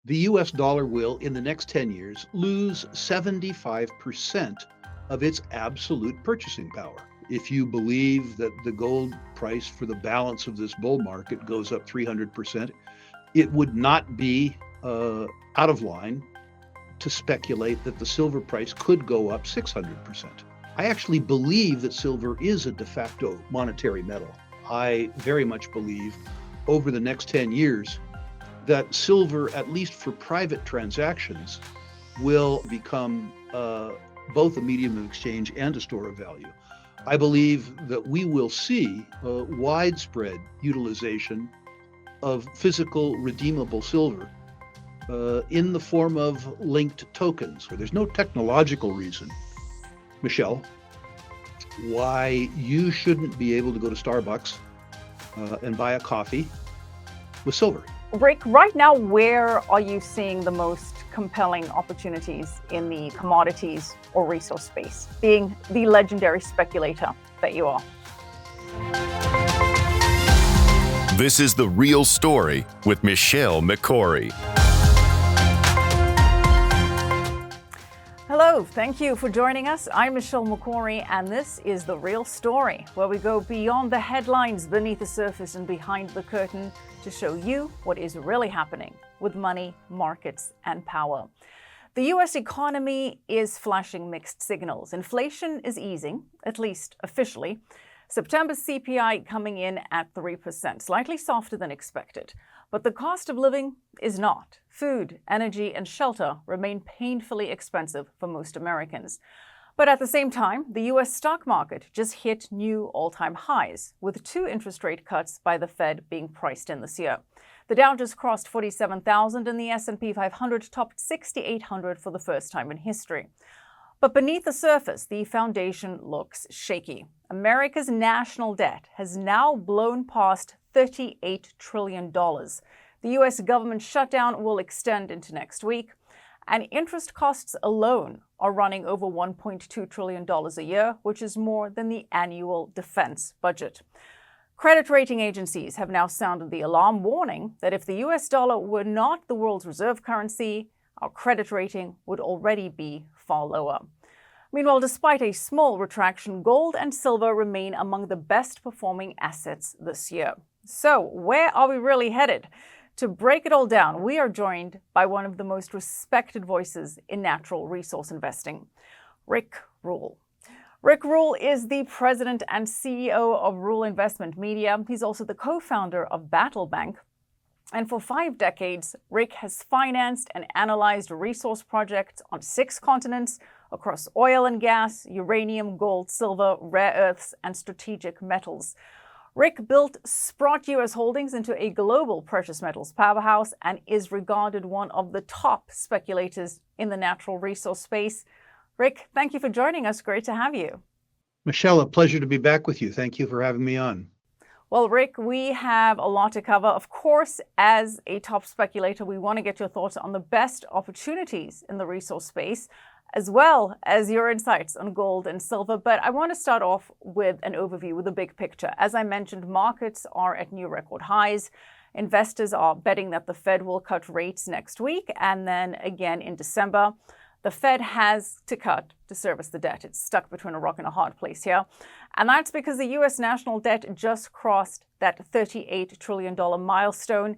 The US dollar will, in the next 10 years, lose 75% of its absolute purchasing power. If you believe that the gold price for the balance of this bull market goes up 300%, it would not be out of line to speculate that the silver price could go up 600%. I actually believe that silver is a de facto monetary metal. I very much believe over the next 10 years that silver, at least for private transactions, will become both a medium of exchange and a store of value. I believe that we will see widespread utilization of physical redeemable silver in the form of linked tokens. There's no technological reason, Michelle, why you shouldn't be able to go to Starbucks and buy a coffee with silver. Rick, right now, where are you seeing the most compelling opportunities in the commodities or resource space, being the legendary speculator that you are? This is The Real Story with Michelle Makori. Hello, thank you for joining us. I'm Michelle Makori, and this is The Real Story, where we go beyond the headlines, beneath the surface, and behind the curtain to show you what is really happening with money, markets, and power. The US economy is flashing mixed signals. Inflation is easing, at least officially. September's CPI coming in at 3%, slightly softer than expected. But the cost of living is not. Food, energy, and shelter remain painfully expensive for most Americans. But at the same time, the US stock market just hit new all-time highs, with 2 interest rate cuts by the Fed being priced in this year. The Dow just crossed 47,000 and the S&P 500 topped 6,800 for the first time in history. But beneath the surface, the foundation looks shaky. America's national debt has now blown past $38 trillion. The US government shutdown will extend into next week, and interest costs alone are running over $1.2 trillion a year, which is more than the annual defense budget. Credit rating agencies have now sounded the alarm, warning that if the US dollar were not the world's reserve currency, our credit rating would already be far lower. Meanwhile, despite a small retraction, gold and silver remain among the best performing assets this year. So, where are we really headed? To break it all down, we are joined by one of the most respected voices in natural resource investing, Rick Rule. Rick Rule is the president and CEO of Rule Investment Media. He's also the co-founder of Battle Bank. And for 5 decades, Rick has financed and analyzed resource projects on 6 continents across oil and gas, uranium, gold, silver, rare earths, and strategic metals. Rick built Sprott US Holdings into a global precious metals powerhouse and is regarded one of the top speculators in the natural resource space. Rick, thank you for joining us. Great to have you. Michelle, a pleasure to be back with you. Thank you for having me on. Well, Rick, we have a lot to cover. Of course, as a top speculator, we want to get your thoughts on the best opportunities in the resource space, as well as your insights on gold and silver. But I want to start off with an overview, with a big picture. As I mentioned, markets are at new record highs. Investors are betting that the Fed will cut rates next week and then again in December. The Fed has to cut to service the debt. It's stuck between a rock and a hard place here. And that's because the US national debt just crossed that $38 trillion milestone.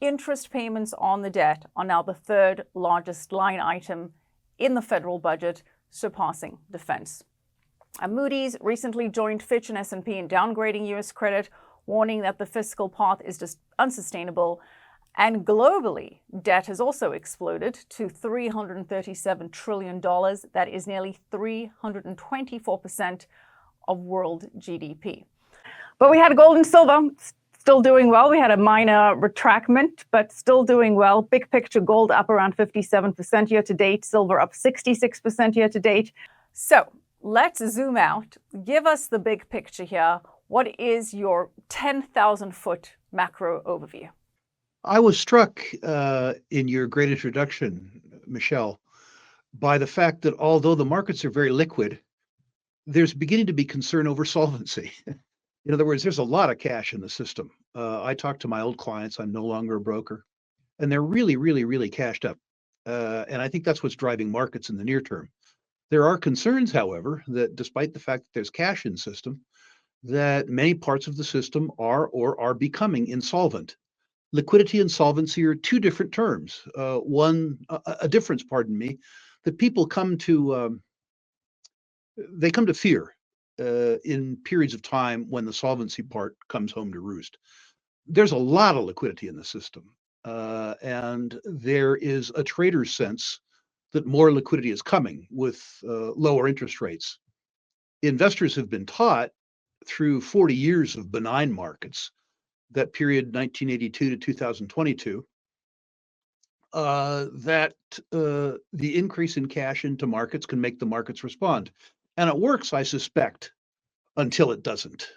Interest payments on the debt are now the 3rd largest line item in the federal budget, surpassing defense. And Moody's recently joined Fitch and S&P in downgrading US credit, warning that the fiscal path is just unsustainable. And globally, debt has also exploded to $337 trillion. That is nearly 324% of world GDP. But we had gold and silver still doing well. We had a minor retractment, but still doing well. Big picture, gold up around 57% year to date, silver up 66% year to date. So let's zoom out. Give us the big picture here. What is your 10,000-foot macro overview? I was struck in your great introduction, Michelle, by the fact that although the markets are very liquid, there's beginning to be concern over solvency. In other words, there's a lot of cash in the system. I talk to my old clients. I'm no longer a broker. and they're really, really, really cashed up. And I think that's what's driving markets in the near term. There are concerns, however, that despite the fact that there's cash in the system, that many parts of the system are or are becoming insolvent. Liquidity and solvency are two different terms. A difference, pardon me, that people come to they come to fear in periods of time when the solvency part comes home to roost. There's a lot of liquidity in the system, and there is a trader's sense that more liquidity is coming with lower interest rates. Investors have been taught through 40 years of benign markets, that period 1982 to 2022, that the increase in cash into markets can make the markets respond. And it works, I suspect, until it doesn't.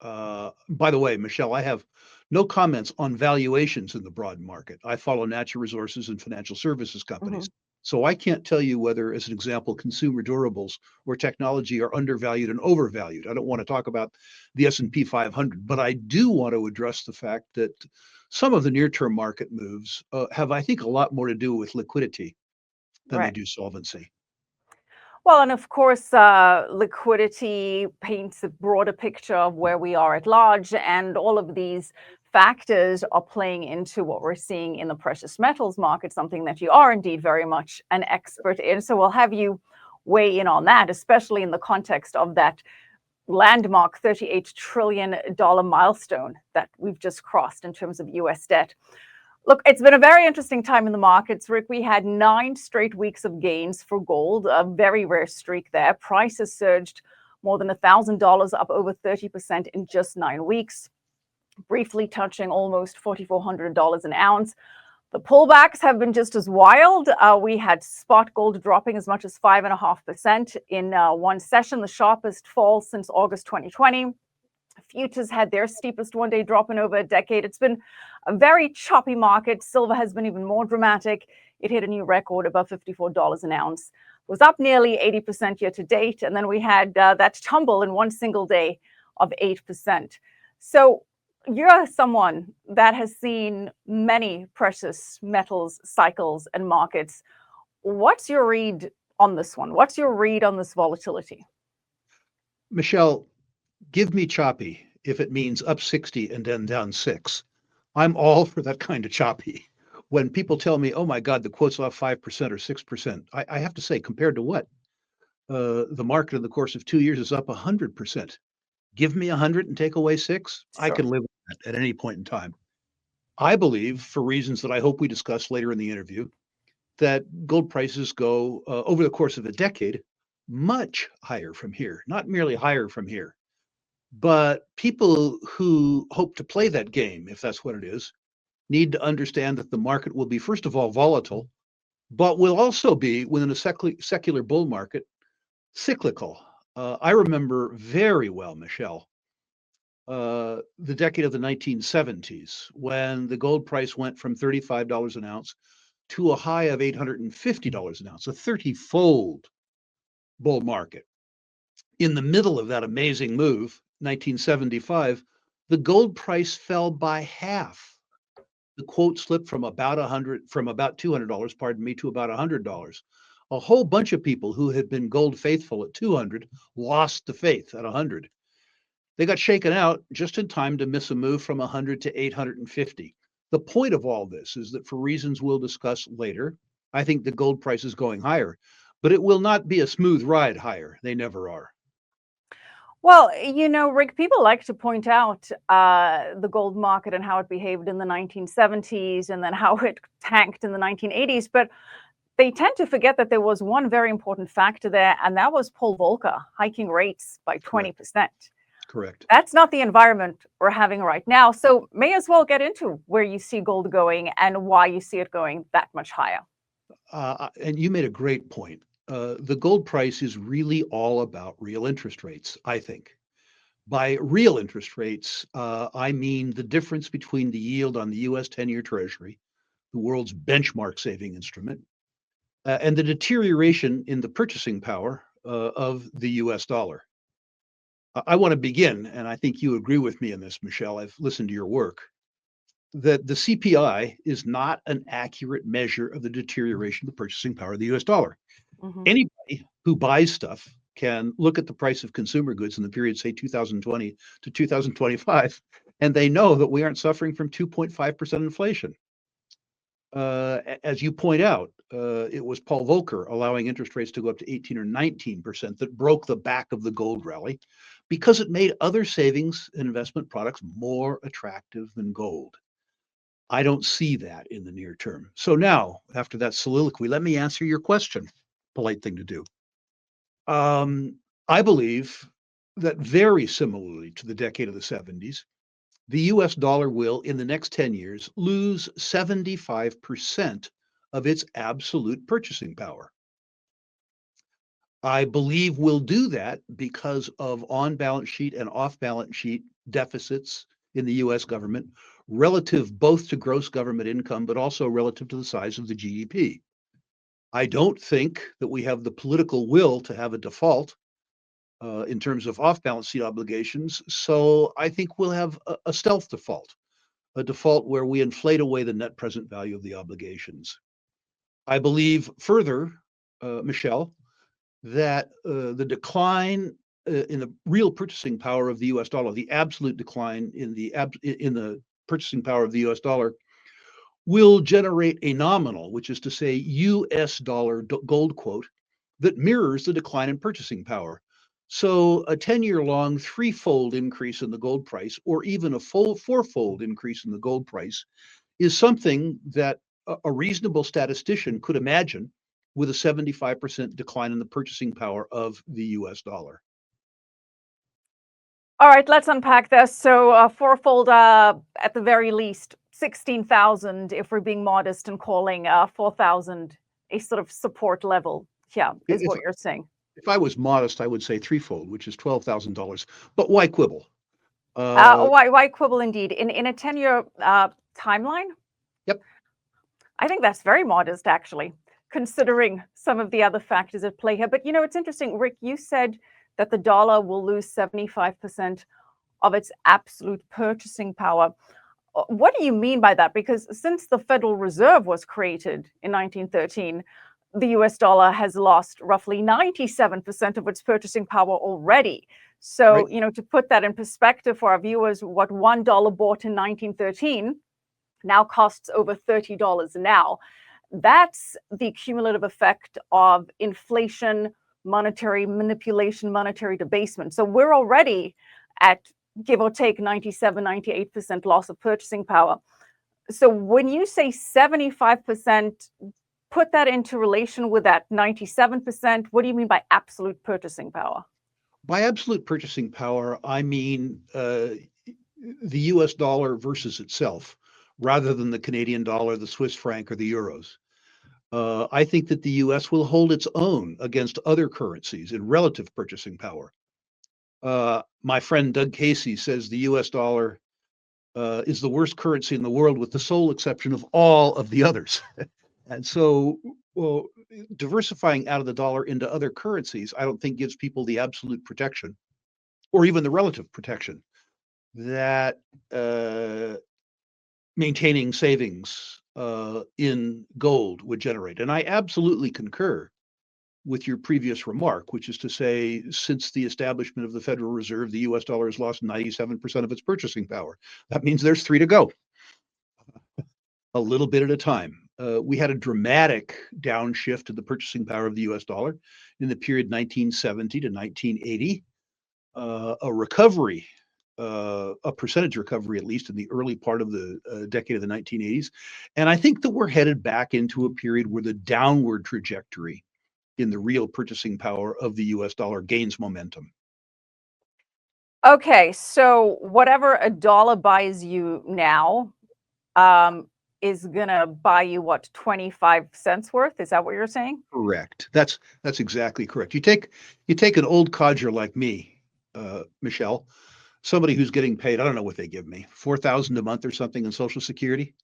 By the way, Michelle, I have no comments on valuations in the broad market. I follow natural resources and financial services Mhm. companies. So I can't tell you whether, as an example, consumer durables or technology are undervalued and overvalued. I don't want to talk about the S&P 500, but I do want to address the fact that some of the near-term market moves have, I think, a lot more to do with liquidity than they Right. do solvency. Well, and of course, liquidity paints a broader picture of where we are at large, and all of these factors are playing into what we're seeing in the precious metals market, something that you are indeed very much an expert in. So we'll have you weigh in on that, especially in the context of that landmark $38 trillion milestone that we've just crossed in terms of US debt. Look, it's been a very interesting time in the markets, Rick. We had 9 straight weeks of gains for gold, a very rare streak there. Prices surged more than $1,000, up over 30% in just 9 weeks, briefly touching almost $4,400 an ounce. The pullbacks have been just as wild. We had spot gold dropping as much as 5.5% in one session, the sharpest fall since August 2020. Futures had their steepest one-day drop in over a decade. It's been a very choppy market. Silver has been even more dramatic. It hit a new record above $54 an ounce. It was up nearly 80% year to date. And then we had that tumble in one single day of 8%. So you're someone that has seen many precious metals cycles and markets. What's your read on this one? What's your read on this volatility? Michelle, give me choppy if it means up 60 and then down 6. I'm all for that kind of choppy. When people tell me, oh my God, the quote's off 5% or 6%, I have to say, compared to what? The market in the course of 2 years is up 100%. Give me 100 and take away 6. I Sure. can live with that at any point in time. I believe, for reasons that I hope we discuss later in the interview, that gold prices go over the course of a decade much higher from here, not merely higher from here. But people who hope to play that game, if that's what it is, need to understand that the market will be, first of all, volatile, but will also be, within a secular bull market, cyclical. I remember very well, Michelle, the decade of the 1970s, when the gold price went from $35 an ounce to a high of $850 an ounce, a 30-fold bull market. In the middle of that amazing move, 1975, the gold price fell by half. The quote slipped from about $200, pardon me, to about $100. A whole bunch of people who had been gold faithful at 200 lost the faith at 100. They got shaken out just in time to miss a move from 100 to 850. The point of all this is that, for reasons we'll discuss later, I think the gold price is going higher, but it will not be a smooth ride higher. They never are. Well, Rick, people like to point out the gold market and how it behaved in the 1970s and then how it tanked in the 1980s. But they tend to forget that there was one very important factor there, and that was Paul Volcker hiking rates by Correct. 20%. Correct. That's not the environment we're having right now. So may as well get into where you see gold going and why you see it going that much higher. And you made a great point. The gold price is really all about real interest rates, I think. By real interest rates, I mean the difference between the yield on the US 10-year Treasury, the world's benchmark saving instrument, and the deterioration in the purchasing power of the US dollar. I want to begin, and I think you agree with me in this, Michelle. I've listened to your work, that the CPI is not an accurate measure of the deterioration of the purchasing power of the US dollar. Hmm. Anybody who buys stuff can look at the price of consumer goods in the period, say 2020 to 2025, and they know that we aren't suffering from 2.5% inflation. As you point out, it was Paul Volcker allowing interest rates to go up to 18 or 19% that broke the back of the gold rally because it made other savings and investment products more attractive than gold. I don't see that in the near term. So now, after that soliloquy, let me answer your question. Polite thing to do. I believe that very similarly to the decade of the 70s, the US dollar will, in the next 10 years, lose 75% of its absolute purchasing power. I believe we'll do that because of on balance sheet and off balance sheet deficits in the US government, relative both to gross government income, but also relative to the size of the GDP. I don't think that we have the political will to have a default in terms of off balance sheet obligations. So I think we'll have a stealth default, a default where we inflate away the net present value of the obligations. I believe further, Michelle, that the decline in the real purchasing power of the US dollar, the absolute decline in the purchasing power of the US dollar, will generate a nominal, which is to say US dollar gold quote, that mirrors the decline in purchasing power. So a 10-year long threefold increase in the gold price, or even a full fourfold increase in the gold price, is something that a reasonable statistician could imagine with a 75% decline in the purchasing power of the US dollar. All right, let's unpack this. So, fourfold, at the very least, 16,000, if we're being modest and calling 4,000 a sort of support level. Yeah, is If, what you're saying. if I was modest, I would say threefold, which is $12,000. But why quibble? Uh, Why quibble indeed? In a 10-year timeline? yep. I think that's very modest, actually, considering some of the other factors at play here. But it's interesting, Rick, you said that the dollar will lose 75% of its absolute purchasing power. What do you mean by that? Because since the Federal Reserve was created in 1913, the US dollar has lost roughly 97% of its purchasing power already. So, Right. to put that in perspective for our viewers, what $1 bought in 1913 now costs over $30 now. That's the cumulative effect of inflation, monetary manipulation, monetary debasement. So we're already at give or take 97, 98% loss of purchasing power. So when you say 75%, put that into relation with that 97%. What do you mean by absolute purchasing power? By absolute purchasing power, I mean the US dollar versus itself, rather than the Canadian dollar, the Swiss franc, or the euros. I think that the US will hold its own against other currencies in relative purchasing power. My friend Doug Casey says the US dollar is the worst currency in the world, with the sole exception of all of the others. And so, well, diversifying out of the dollar into other currencies, I don't think gives people the absolute protection or even the relative protection that maintaining savings in gold would generate. And I absolutely concur with your previous remark, which is to say, since the establishment of the Federal Reserve, the US dollar has lost 97% of its purchasing power. That means there's 3 to go, a little bit at a time. We had a dramatic downshift in the purchasing power of the US dollar in the period 1970 to 1980, a recovery, a percentage recovery, at least in the early part of the decade of the 1980s. And I think that we're headed back into a period where the downward trajectory in the real purchasing power of the US dollar gains momentum. Okay, so whatever a dollar buys you now is gonna buy you what, 25 cents worth? Is that what you're saying? Correct. That's exactly correct. You take an old codger like me, Michelle, somebody who's getting paid, I don't know what they give me, 4,000 a month or something in Social Security.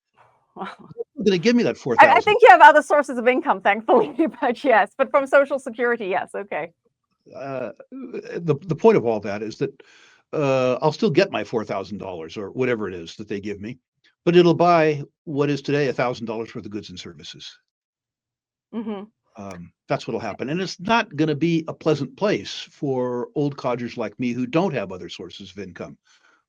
They're going to give me that I 4,000. think you have other sources of income, thankfully, but yes, but from Social Security, yes, okay. The point of all that is that I'll still get my $4,000 or whatever it is that they give me, but it'll buy what is today $1,000 worth of goods and services. Hmm. That's what'll happen, and it's not going to be a pleasant place for old codgers like me who don't have other sources of income.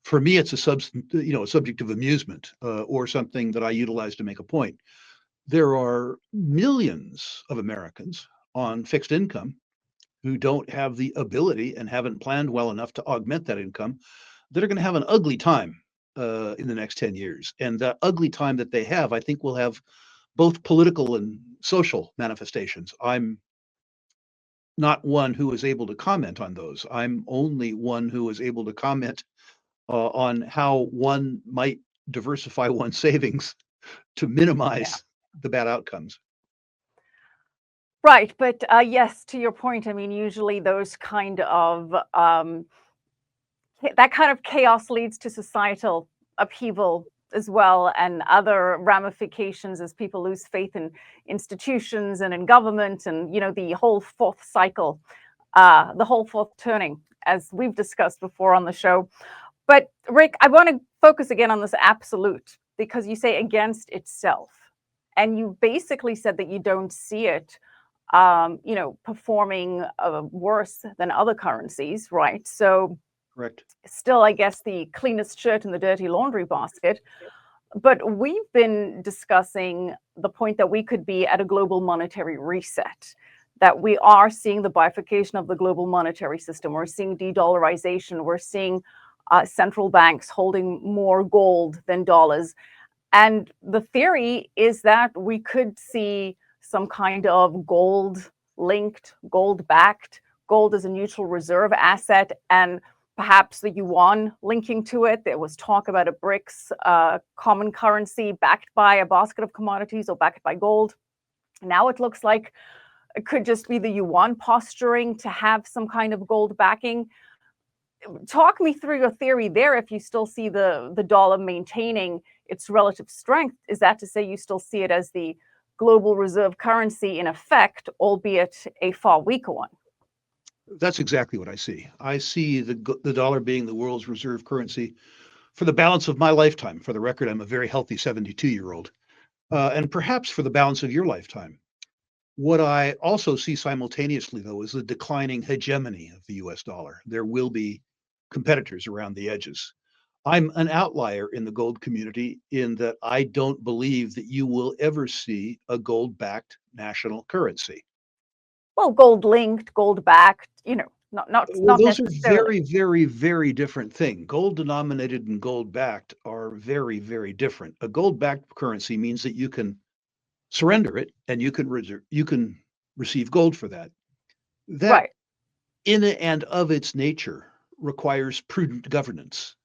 For me, it's a subject of amusement or something that I utilize to make a point. There are millions of Americans on fixed income who don't have the ability and haven't planned well enough to augment that income that are going to have an ugly time in the next 10 years. And that ugly time that they have, I think, will have both political and social manifestations. I'm not one who is able to comment on those. I'm only one who is able to comment on how one might diversify one's savings to Yeah. minimize the bad outcomes. Right. But yes, to your point, I mean, usually those kind of that kind of chaos leads to societal upheaval as well, and other ramifications as people lose faith in institutions and in government, and the whole fourth cycle, the whole fourth turning, as we've discussed before on the show. But Rick, I want to focus again on this absolute, because you say against itself, and you basically said that you don't see it performing worse than other currencies, right? So Correct. still, I guess, the cleanest shirt in the dirty laundry basket. But we've been discussing the point that we could be at a global monetary reset, that we are seeing the bifurcation of the global monetary system. We're seeing de-dollarization. We're seeing central banks holding more gold than dollars. And the theory is that we could see some kind of gold linked, gold backed, gold as a neutral reserve asset, and perhaps the yuan linking to it. There was talk about a BRICS common currency backed by a basket of commodities or backed by gold. Now it looks like it could just be the yuan posturing to have some kind of gold backing. Talk me through your theory there. If you still see the dollar maintaining its relative strength, is that to say you still see it as the global reserve currency in effect, albeit a far weaker one? That's exactly what I see. I see the dollar being the world's reserve currency for the balance of my lifetime. For the record, I'm a very healthy 72-year-old, and perhaps for the balance of your lifetime. What I also see simultaneously, though, is the declining hegemony of the US dollar. There will be competitors around the edges. I'm an outlier in the gold community in that I don't believe that you will ever see a gold backed national currency. Well, gold linked, gold backed, Well, not those are necessarily. very, very, very different things. Gold denominated and gold backed are very, very different. A gold backed currency means that you can surrender it and you can receive gold for that. That Right. in and of its nature requires prudent governance.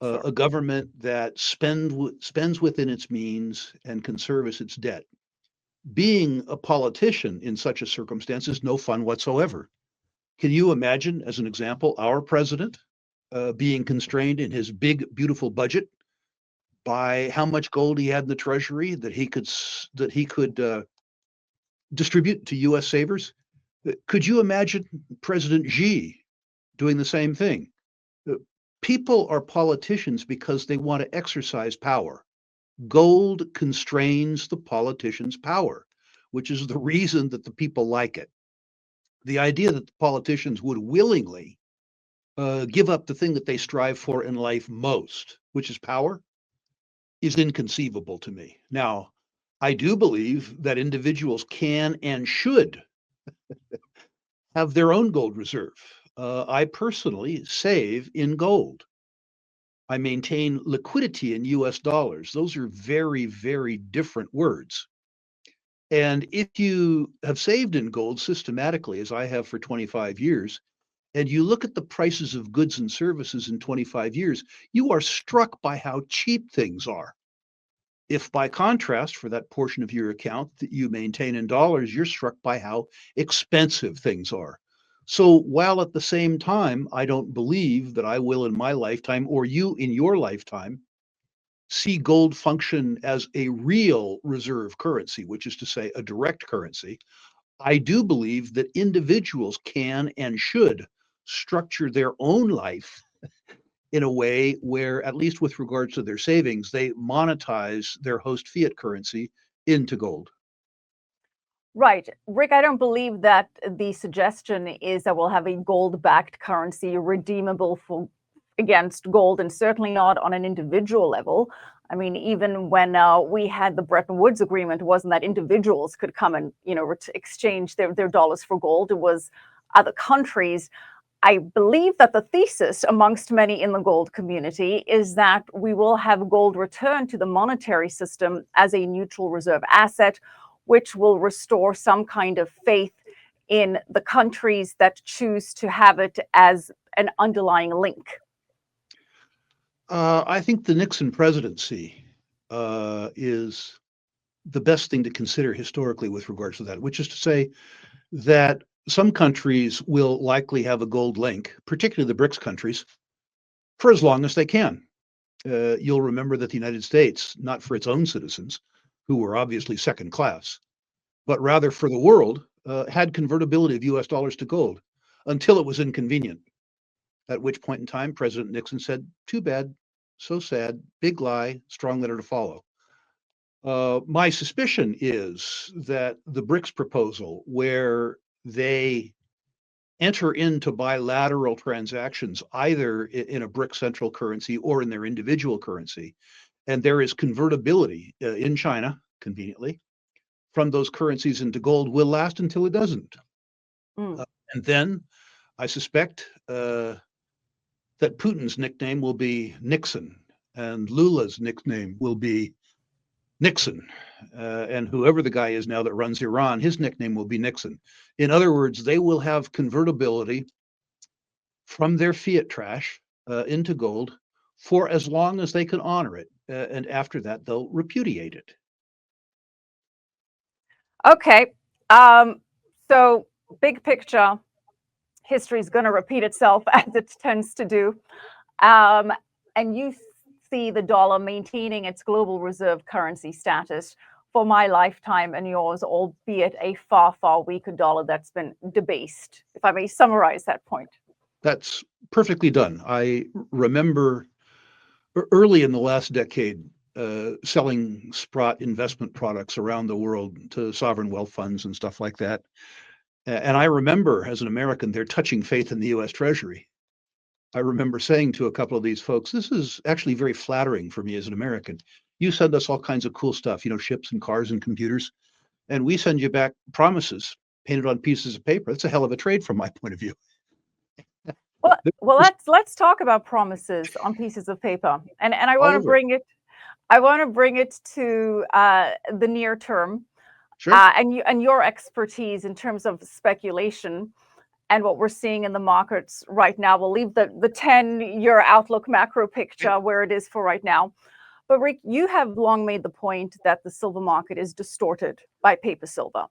Sure. A government that spends within its means and can service its debt. Being a politician in such a circumstance is no fun whatsoever. Can you imagine, as an example, our president being constrained in his big, beautiful budget by how much gold he had in the treasury that he could distribute to U.S. savers? Could you imagine President Xi doing the same thing? Uh, People are politicians because they want to exercise power. Gold constrains the politician's power, which is the reason that the people like it. The idea that the politicians would willingly give up the thing that they strive for in life most, which is power, is inconceivable to me. Now, I do believe that individuals can and should have their own gold reserve. I personally save in gold. I maintain liquidity in US dollars. Those are very, very different words. And if you have saved in gold systematically, as I have for 25 years, and you look at the prices of goods and services in 25 years, you are struck by how cheap things are. If by contrast, for that portion of your account that you maintain in dollars, you're struck by how expensive things are. So while at the same time, I don't believe that I will in my lifetime or you in your lifetime see gold function as a real reserve currency, which is to say a direct currency, I do believe that individuals can and should structure their own life in a way where, at least with regards to their savings, they monetize their host fiat currency into gold. Right. Rick, I don't believe that the suggestion is that we'll have a gold-backed currency redeemable against gold, and certainly not on an individual level. I mean, even when we had the Bretton Woods Agreement, it wasn't that individuals could come and, exchange their dollars for gold. It was other countries. I believe that the thesis amongst many in the gold community is that we will have gold return to the monetary system as a neutral reserve asset, which will restore some kind of faith in the countries that choose to have it as an underlying link. I think the Nixon presidency is the best thing to consider historically with regards to that, which is to say that some countries will likely have a gold link, particularly the BRICS countries, for as long as they can. You'll remember that the United States, not for its own citizens, who were obviously second class, but rather for the world, had convertibility of US dollars to gold until it was inconvenient. At which point in time, President Nixon said, too bad, so sad, big lie, strong letter to follow. My suspicion is that the BRICS proposal, where they enter into bilateral transactions either in a BRIC central currency or in their individual currency, and there is convertibility in China, conveniently, from those currencies into gold, will last until it doesn't. And then I suspect that Putin's nickname will be Nixon, and Lula's nickname will be Nixon, and whoever the guy is now that runs Iran, his nickname will be Nixon. In other words, they will have convertibility from their fiat trash into gold for as long as they can honor it, and after that, they'll repudiate it. Okay, so big picture, history is going to repeat itself as it tends to do, and you see the dollar maintaining its global reserve currency status for my lifetime and yours, albeit a far, far weaker dollar that's been debased, if I may summarize that point. That's perfectly done. I remember early in the last decade selling Sprott investment products around the world to sovereign wealth funds and stuff like that. And I remember as an American, they're touching faith in the US Treasury. I remember saying to a couple of these folks, this is actually very flattering for me as an American. You send us all kinds of cool stuff, ships and cars and computers, and we send you back promises painted on pieces of paper. That's a hell of a trade from my point of view. Well, let's talk about promises on pieces of paper, and I want to bring it. I want to bring it to the near term, sure. and your expertise in terms of speculation and what we're seeing in the markets right now. We'll leave the 10-year outlook macro picture where it is for right now. But Rick, you have long made the point that the silver market is distorted by paper silver,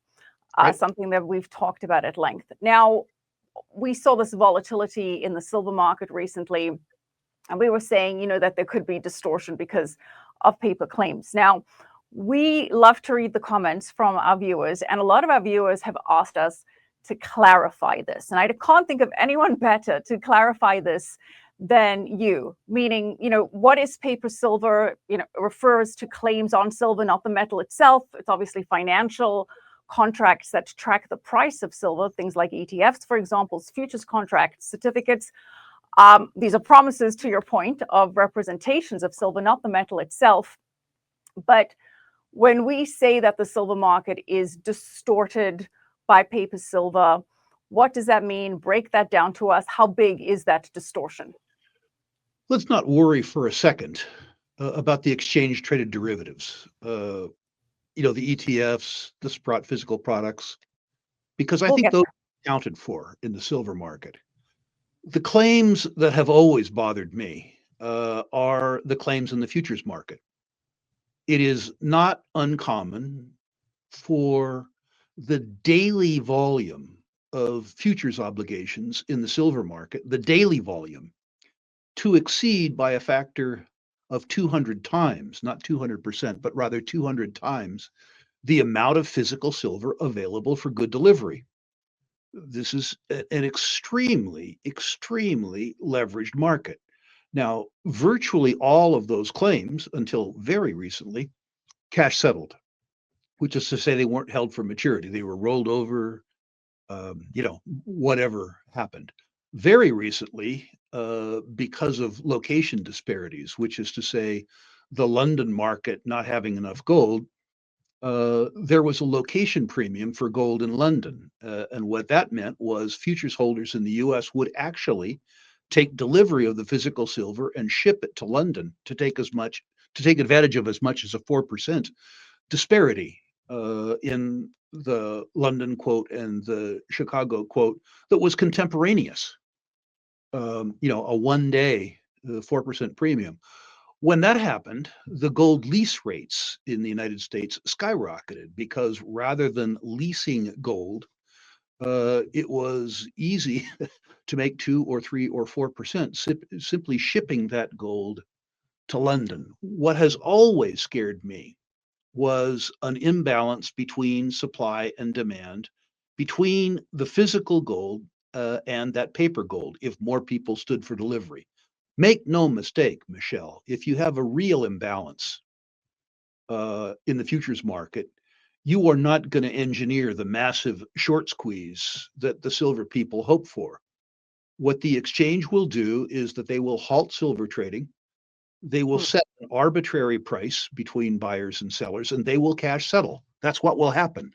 something that we've talked about at length. Now, we saw this volatility in the silver market recently, and we were saying, that there could be distortion because of paper claims. Now, we love to read the comments from our viewers, and a lot of our viewers have asked us to clarify this. And I can't think of anyone better to clarify this than you, meaning, what is paper silver? It refers to claims on silver, not the metal itself. It's obviously financial contracts that track the price of silver, things like ETFs, for example, futures contracts, certificates. These are promises, to your point, of representations of silver, not the metal itself. But when we say that the silver market is distorted by paper silver, what does that mean? Break that down to us. How big is that distortion? Let's not worry for a second about the exchange traded derivatives. The ETFs, the Sprott physical products, because I think those are accounted for in the silver market. The claims that have always bothered me are the claims in the futures market. It is not uncommon for the daily volume of futures obligations in the silver market, the daily volume, to exceed by a factor of 200 times, not 200%, but rather 200 times the amount of physical silver available for good delivery. This is an extremely, extremely leveraged market. Now, virtually all of those claims, until very recently, cash settled, which is to say they weren't held for maturity. They were rolled over, whatever happened. Very recently, because of location disparities, which is to say the London market not having enough gold, there was a location premium for gold in London. And what that meant was futures holders in the US would actually take delivery of the physical silver and ship it to London to take advantage of as much as a 4% disparity in the London quote and the Chicago quote that was contemporaneous. A 1 day 4% premium. When that happened, the gold lease rates in the United States skyrocketed because rather than leasing gold, it was easy to make 2 or 3 or 4% simply shipping that gold to London. What has always scared me was an imbalance between supply and demand, between the physical gold and that paper gold, if more people stood for delivery. Make no mistake, Michelle, if you have a real imbalance in the futures market, you are not going to engineer the massive short squeeze that the silver people hope for. What the exchange will do is that they will halt silver trading. They will Mm. set an arbitrary price between buyers and sellers, and they will cash settle. That's what will happen.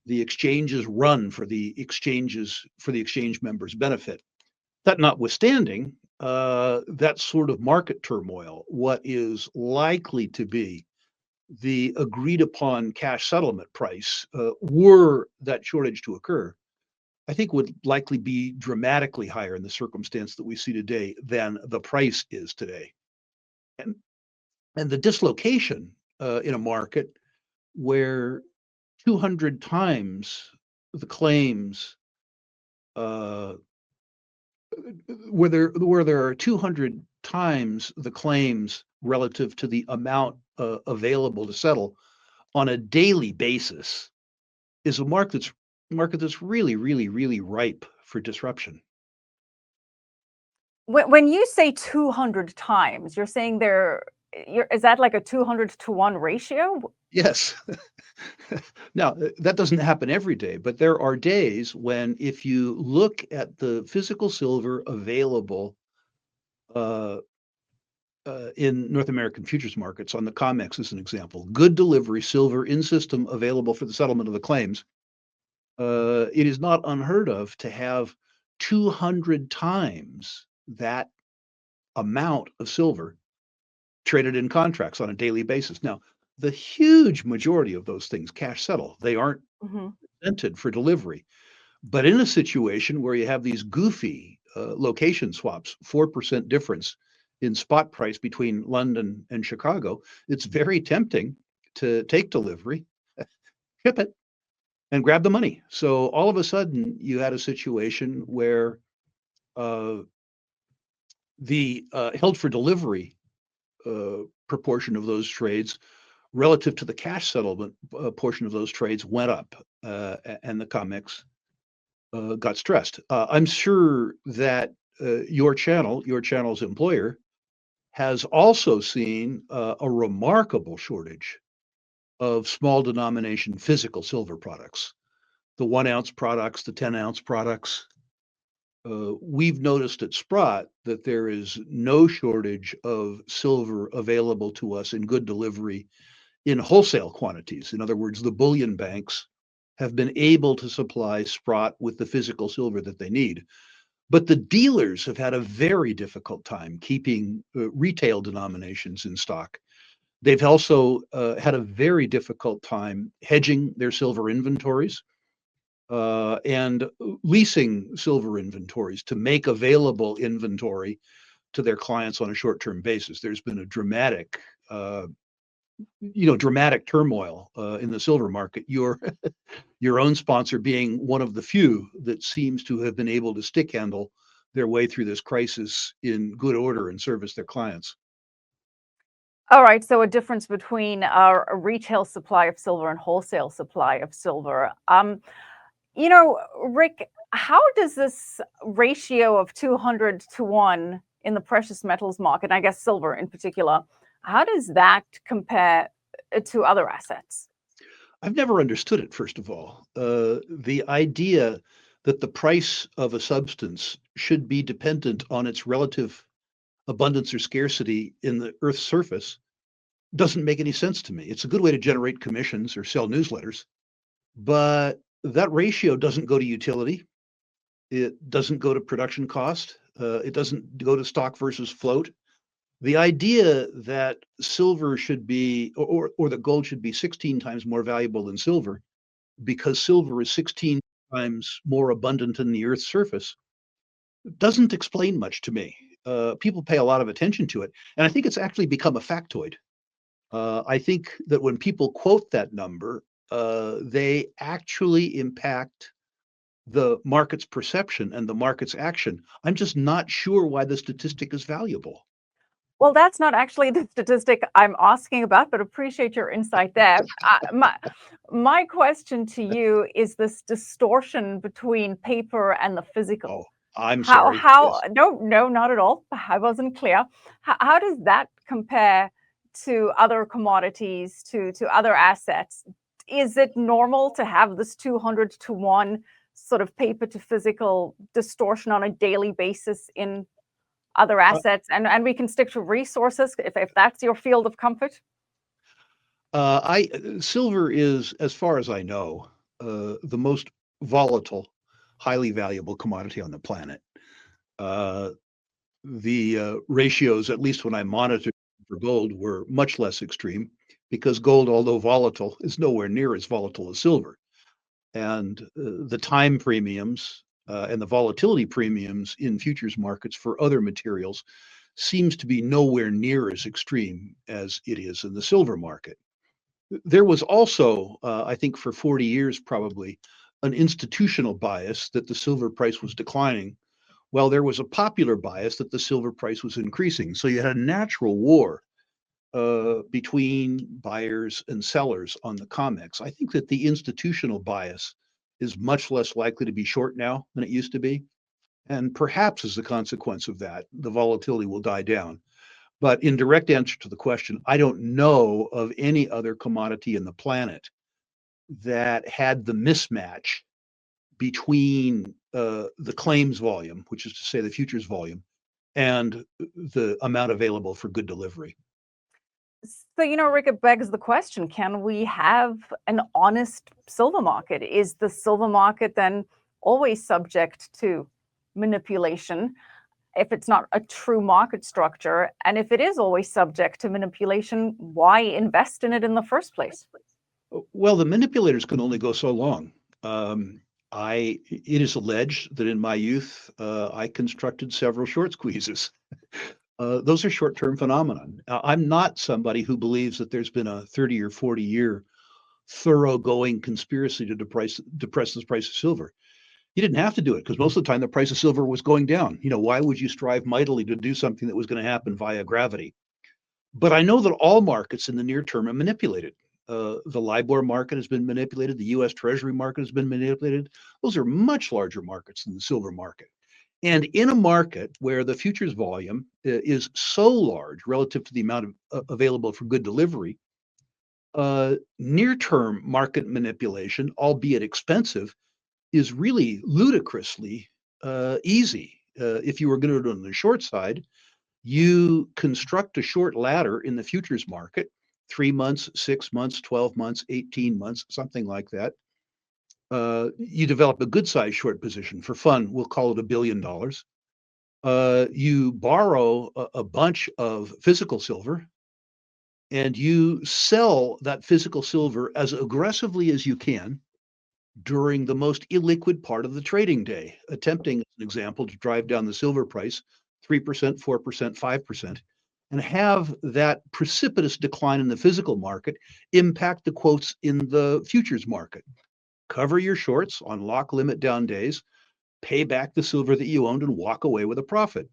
The exchanges run for the exchange members' benefit. That notwithstanding, that sort of market turmoil, what is likely to be the agreed upon cash settlement price, were that shortage to occur, I think would likely be dramatically higher in the circumstance that we see today than the price is today. And, and the dislocation in a market where 200 times the claims uh, where there are 200 times the claims relative to the amount available to settle on a daily basis is a market that's really, really, really ripe for disruption. When you say 200 times, you're saying is that like a 200 to 1 ratio? Yes. Now, that doesn't happen every day, but there are days when if you look at the physical silver available uh, in North American futures markets on the COMEX as an example, good delivery silver in system available for the settlement of the claims, it is not unheard of to have 200 times that amount of silver traded in contracts on a daily basis. Now, the huge majority of those things cash settle. They aren't Mhm. presented for delivery. But in a situation where you have these goofy location swaps, 4% difference in spot price between London and Chicago, it's very tempting to take delivery, ship it, and grab the money. So all of a sudden, you had a situation where uh, the held for delivery proportion of those trades relative to the cash settlement portion of those trades went up, and the COMEX got stressed. I'm sure that your channel's employer, has also seen a remarkable shortage of small denomination physical silver products, the 1 ounce products, the 10-ounce products. We've noticed at Sprott that there is no shortage of silver available to us in good delivery in wholesale quantities. In other words, the bullion banks have been able to supply Sprott with the physical silver that they need. But the dealers have had a very difficult time keeping retail denominations in stock. They've also had a very difficult time hedging their silver inventories and leasing silver inventories to make available inventory to their clients on a short-term basis. There's been a dramatic turmoil in the silver market. Your own sponsor being one of the few that seems to have been able to stick handle their way through this crisis in good order and service their clients. All right, so a difference between a retail supply of silver and wholesale supply of silver. Rick, how does this ratio of 200 to 1 in the precious metals market, and I guess silver in particular, how does that compare to other assets? I've never understood it, first of all. The idea that the price of a substance should be dependent on its relative abundance or scarcity in the Earth's surface doesn't make any sense to me. It's a good way to generate commissions or sell newsletters, but that ratio doesn't go to utility. It doesn't go to production cost. It doesn't go to stock versus float. The idea that silver should be, or that gold should be 16 times more valuable than silver because silver is 16 times more abundant in the Earth's surface doesn't explain much to me. People pay a lot of attention to it, and I think it's actually become a factoid. I think that when people quote that number, they actually impact the market's perception and the market's action. I'm just not sure why the statistic is valuable. Well, that's not actually the statistic I'm asking about, but appreciate your insight there. My question to you is this distortion between paper and the Oh, physical. I'm How sorry. how Yes. no, no, not at all. I wasn't clear. How does that compare to other commodities, to other assets? Is it normal to have this 200 to 1 sort of paper to physical distortion on a daily basis in other Uh, assets? And we can stick to resources if that's your field of comfort. Silver is, as far as I know, the most volatile, highly valuable commodity on the planet. Uh, the ratios, at least when I monitored for gold, were much less extreme because gold, although volatile, is nowhere near as volatile as silver. And the time premiums and the volatility premiums in futures markets for other materials seems to be nowhere near as extreme as it is in the silver market. There was also, I think, for 40 years probably, an institutional bias that the silver price was declining, while there was a popular bias that the silver price was increasing. So you had a natural war between buyers and sellers on the COMEX. I think that the institutional bias is much less likely to be short now than it used to be. And perhaps as a consequence of that, the volatility will die down. But in direct answer to the question, I don't know of any other commodity in the planet that had the mismatch between the claims volume, which is to say the futures volume, and the amount available for good delivery. So, Rick, it begs the question, can we have an honest silver market? Is the silver market then always subject to manipulation if it's not a true market structure? And if it is always subject to manipulation, why invest in it in the first place? Well, the manipulators can only go so long. It is alleged that in my youth, I constructed several short squeezes. Those are short-term phenomenon. I'm not somebody who believes that there's been a 30 or 40-year thoroughgoing conspiracy to depress the price of silver. You didn't have to do it because most of the time the price of silver was going down. Why would you strive mightily to do something that was going to happen via gravity? But I know that all markets in the near term are manipulated. The LIBOR market has been manipulated. The U.S. Treasury market has been manipulated. Those are much larger markets than the silver market. And in a market where the futures volume is so large relative to the amount of available for good delivery, near-term market manipulation, albeit expensive, is really ludicrously easy. If you were going to do it on the short side, you construct a short ladder in the futures market, 3 months, 6 months, 12 months, 18 months, something like that. You develop a good size short position for fun. We'll call it $1 billion. You borrow a bunch of physical silver and you sell that physical silver as aggressively as you can during the most illiquid part of the trading day, attempting, as an example, to drive down the silver price 3%, 4%, 5%, and have that precipitous decline in the physical market impact the quotes in the futures market. Cover your shorts on lock limit down days, pay back the silver that you owned, and walk away with a profit.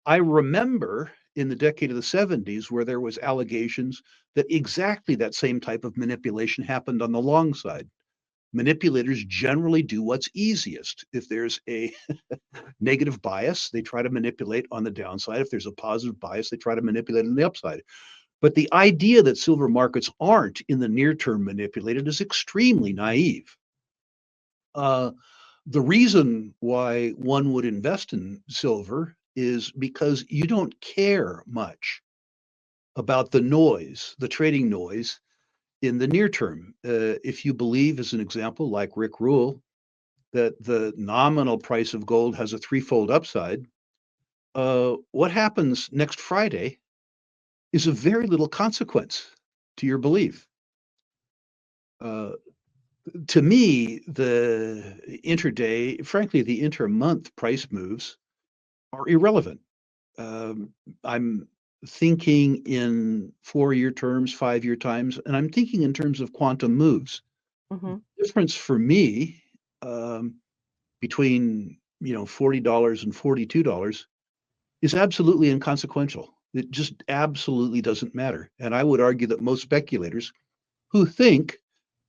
I remember in the decade of the 70s where there was allegations that exactly that same type of manipulation happened on the long side. Manipulators generally do what's easiest. If there's a negative bias, they try to manipulate on the downside. If there's a positive bias, they try to manipulate on the upside. But the idea that silver markets aren't in the near term manipulated is extremely naive. Uh, the reason why one would invest in silver is because you don't care much about the noise, the trading noise in the near term. If you believe, as an example, like Rick Rule, that the nominal price of gold has a threefold upside, what happens next Friday is of very little consequence to your belief. Uh, to me, the intraday, frankly, the inter-month price moves are irrelevant. Um, I'm thinking in 4-year terms, 5-year times, and I'm thinking in terms of quantum moves. Hmm. Difference for me um, between $40 and $42 is absolutely inconsequential. It just absolutely doesn't matter. And I would argue that most speculators who think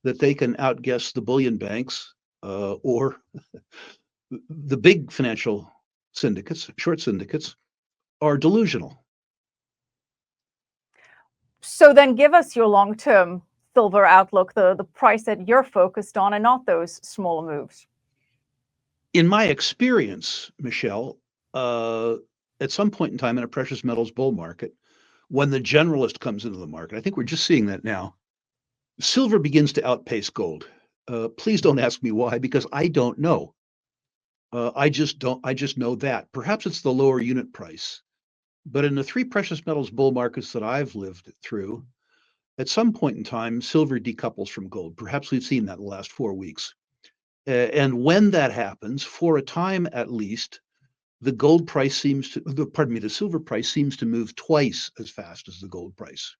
that they can outguess the bullion banks or the big financial syndicates, short syndicates, are delusional. So then give us your long-term silver outlook, the price that you're focused on and not those smaller moves. In my experience, Michelle, uh, at some point in time in a precious metals bull market, when the generalist comes into the market, I think we're just seeing that now, silver begins to outpace gold. Please don't ask me why, because I don't know. I just don't. I just know that. Perhaps it's the lower unit price. But in the three precious metals bull markets that I've lived through, at some point in time, silver decouples from gold. Perhaps we've seen that in the last 4 weeks. And when that happens, for a time at least, the gold price seems to, the silver price seems to move twice as fast as the gold price.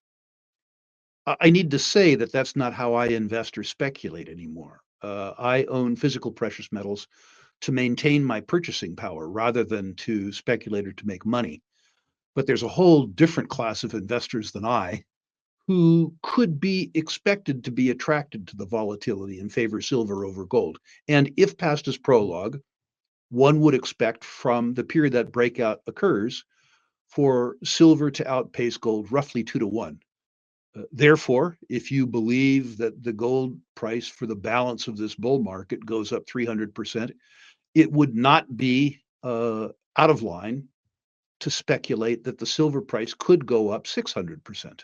I need to say that that's not how I invest or speculate anymore. I own physical precious metals to maintain my purchasing power rather than to speculate or to make money. But there's a whole different class of investors than I who could be expected to be attracted to the volatility and favor silver over gold. And if past is prologue, one would expect from the period that breakout occurs for silver to outpace gold roughly 2 to 1. Therefore, if you believe that the gold price for the balance of this bull market goes up 300%, it would not be out of line to speculate that the silver price could go up 600%.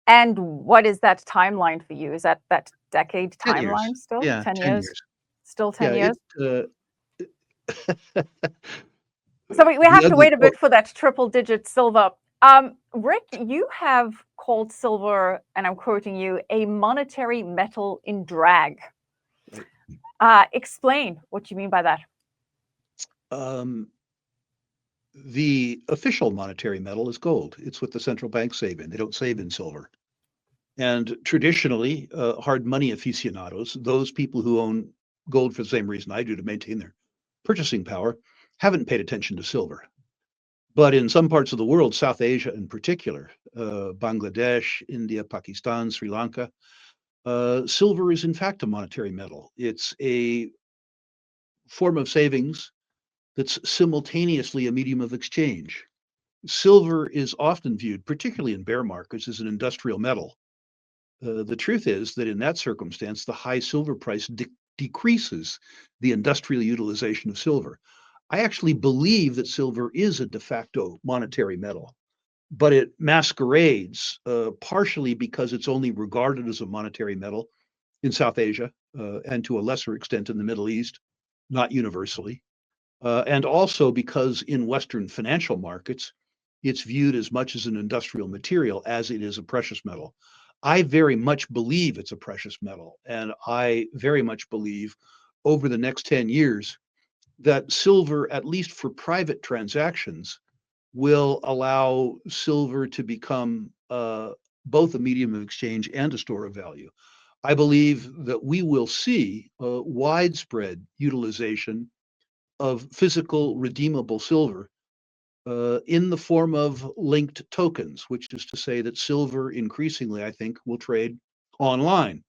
And what is that timeline for you? Is that decade 10 years. timeline still? Yeah, 10 10 years? years. Still Yeah, 10 years? So we the have to ugly wait a bit quote. for that triple digit silver. Rick, you have called silver, and I'm quoting you, a monetary metal in drag. Right. Explain what you mean by that. Um, the official monetary metal is gold. It's what the central banks save in. They don't save in silver. And traditionally, hard money aficionados, those people who own gold for the same reason I do to maintain their purchasing power, haven't paid attention to silver. But in some parts of the world, South Asia in particular, Bangladesh, India, Pakistan, Sri Lanka, silver is in fact a monetary metal. It's a form of savings that's simultaneously a medium of exchange. Silver is often viewed, particularly in bear markets, as an industrial metal. The truth is that in that circumstance, the high silver price decreases the industrial utilization of silver. I actually believe that silver is a de facto monetary metal, but it masquerades partially because it's only regarded as a monetary metal in South Asia and to a lesser extent in the Middle East, not universally. And also because in Western financial markets, it's viewed as much as an industrial material as it is a precious metal. I very much believe it's a precious metal, and I very much believe over the next 10 years that silver, at least for private transactions, will allow silver to become both a medium of exchange and a store of value. I believe that we will see widespread utilization of physical redeemable silver in the form of linked tokens, which is to say that silver increasingly, I think, will trade online.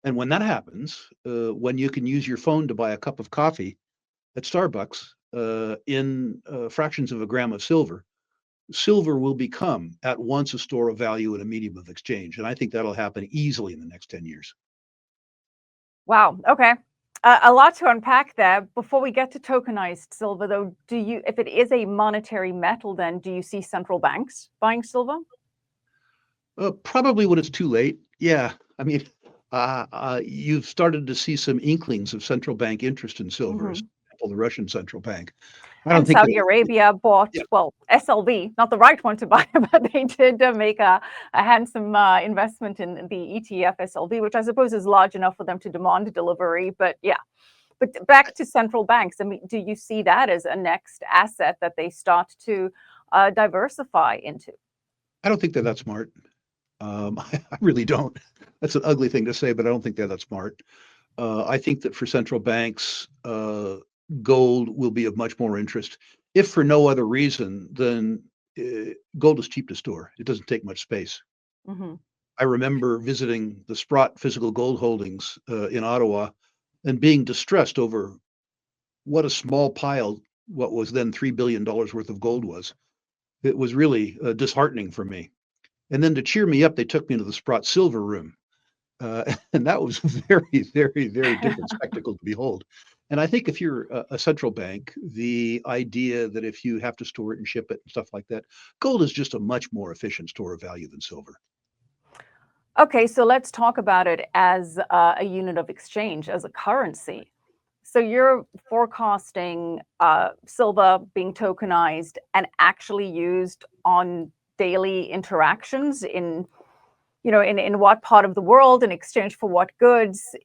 And when that happens, when you can use your phone to buy a cup of coffee at Starbucks in fractions of a gram of silver, silver will become at once a store of value and a medium of exchange. And I think that'll happen easily in the next 10 years. Wow. Okay. A lot to unpack there. Before we get to tokenized silver, though, if it is a monetary metal, then do you see central banks buying silver? Probably when it's too late. Yeah. I mean, you've started to see some inklings of central bank interest in silver, as Hmm. example, the Russian central bank. I don't And think that, Saudi Arabia bought, yeah, well, SLV, not the right one to buy, but they did make a handsome investment in the ETF SLV, which I suppose is large enough for them to demand delivery. But yeah, but back to central banks. I mean, do you see that as a next asset that they start to diversify into? I don't think they're that smart. I really don't. That's an ugly thing to say, but I don't think they're that smart. I think that for central banks, gold will be of much more interest, if for no other reason than gold is cheap to store. It doesn't take much space. Hmm. I remember visiting the Sprott physical gold holdings in Ottawa and being distressed over what a small pile what was then $3 billion worth of gold was. It was really disheartening for me. And then to cheer me up, they took me to the Sprott silver room. And that was a very, very, very different spectacle to behold. And I think if you're a central bank, the idea that if you have to store it and ship it and stuff like that, gold is just a much more efficient store of value than silver. Okay, so let's talk about it as a unit of exchange, as a currency. So you're forecasting silver being tokenized and actually used on daily interactions in, in what part of the world in exchange for what goods?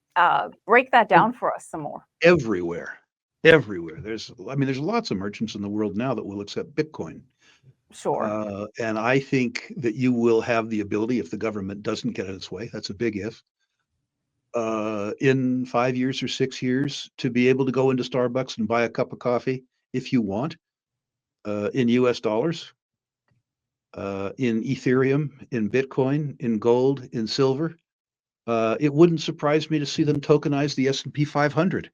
Break that Ev- down for us some more. Everywhere, everywhere. I mean, there's lots of merchants in the world now that will accept Bitcoin. Sure. And I think that you will have the ability, if the government doesn't get in its way, that's a big if, in 5 years or 6 years, to be able to go into Starbucks and buy a cup of coffee if you want, in US dollars, in Ethereum, in Bitcoin, in gold, in silver. It wouldn't surprise me to see them tokenize the S&P 500.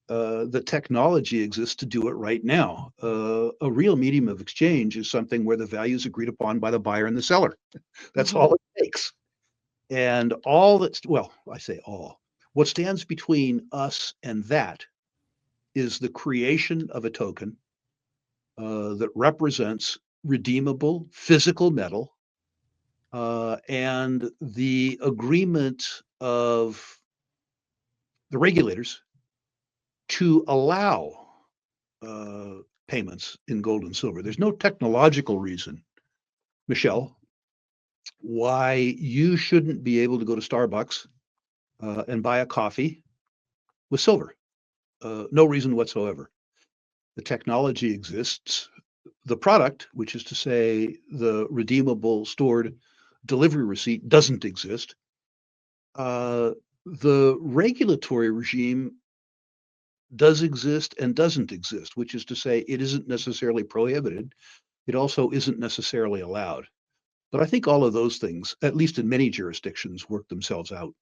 The technology exists to do it right now. A real medium of exchange is something where the value is agreed upon by the buyer and the seller. That's Hmm. all it takes. And all that's, well, I say all, what stands between us and that is the creation of a token that represents redeemable physical metal and the agreement of the regulators to allow uh, payments in gold and silver. There's no technological reason, Michelle, why you shouldn't be able to go to Starbucks and buy a coffee with silver. No reason whatsoever. The technology exists. The product, which is to say the redeemable stored delivery receipt, doesn't exist. The regulatory regime does exist and doesn't exist, which is to say it isn't necessarily prohibited. It also isn't necessarily allowed. But I think all of those things, at least in many jurisdictions, work themselves out.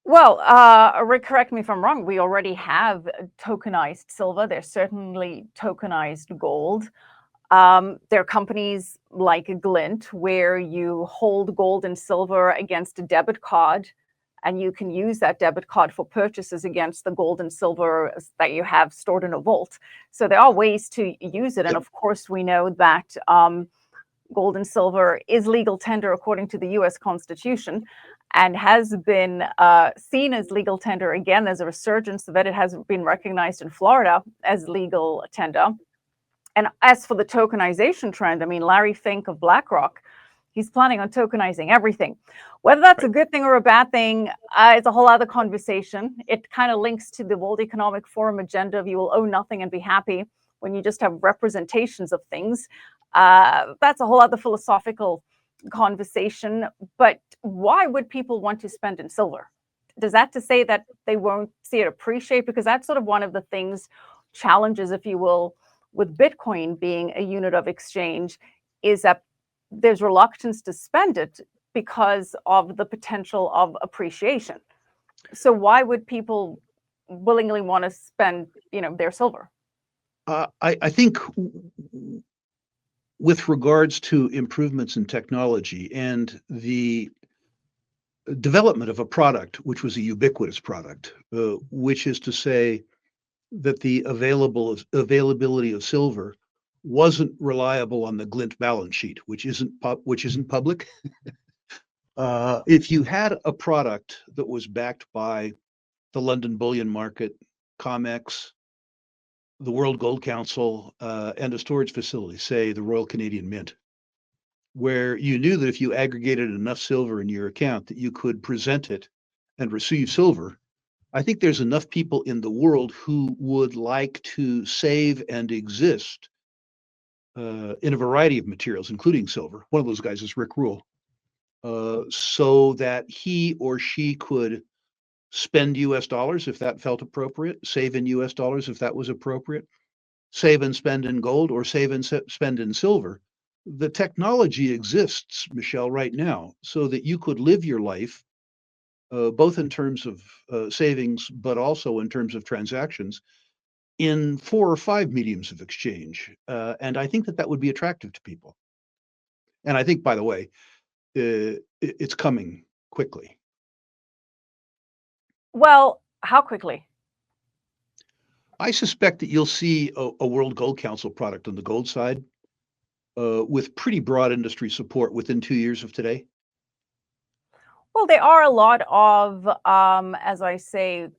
Well, Rick, correct me if I'm wrong. We already have tokenized silver. There's certainly tokenized gold. There are companies like Glint where you hold gold and silver against a debit card, and you can use that debit card for purchases against the gold and silver that you have stored in a vault. So there are ways to use it. And Yep. of course, we know that gold and silver is legal tender according to the US Constitution and has been seen as legal tender again. There's a resurgence of it. It has been recognized in Florida as legal tender. And as for the tokenization trend, I mean, Larry Fink of BlackRock, he's planning on tokenizing everything. Whether that's a Right. good thing or a bad thing, it's a whole other conversation. It kind of links to the World Economic Forum agenda of you will own nothing and be happy when you just have representations of things. That's a whole other philosophical conversation. But why would people want to spend in silver? Does that to say that they won't see it appreciate? Because that's sort of one of the things, challenges, if you will, with Bitcoin being a unit of exchange, is that there's reluctance to spend it because of the potential of appreciation. So why would people willingly want to spend, their silver? I think with regards to improvements in technology and the development of a product, which was a ubiquitous product, which is to say that the availability of silver wasn't reliable on the glint balance sheet, which isn't public. If you had a product that was backed by the London bullion market, COMEX, the World Gold Council, and a storage facility, say the Royal Canadian Mint, where you knew that if you aggregated enough silver in your account that you could present it and receive silver, I think there's enough people in the world who would like to save and exist in a variety of materials, including silver. One of those guys is Rick Rule, so that he or she could spend US dollars if that felt appropriate, save in US dollars if that was appropriate, save and spend in gold, or save and spend in silver. The technology exists, Michelle, right now, so that you could live your life, both in terms of savings, but also in terms of transactions, in 4 or 5 mediums of exchange. And I think that that would be attractive to people. And I think, by the way, it's coming quickly. Well, how quickly? I suspect that you'll see a World Gold Council product on the gold side with pretty broad industry support within 2 years of today. Well, there are a lot of, as I say,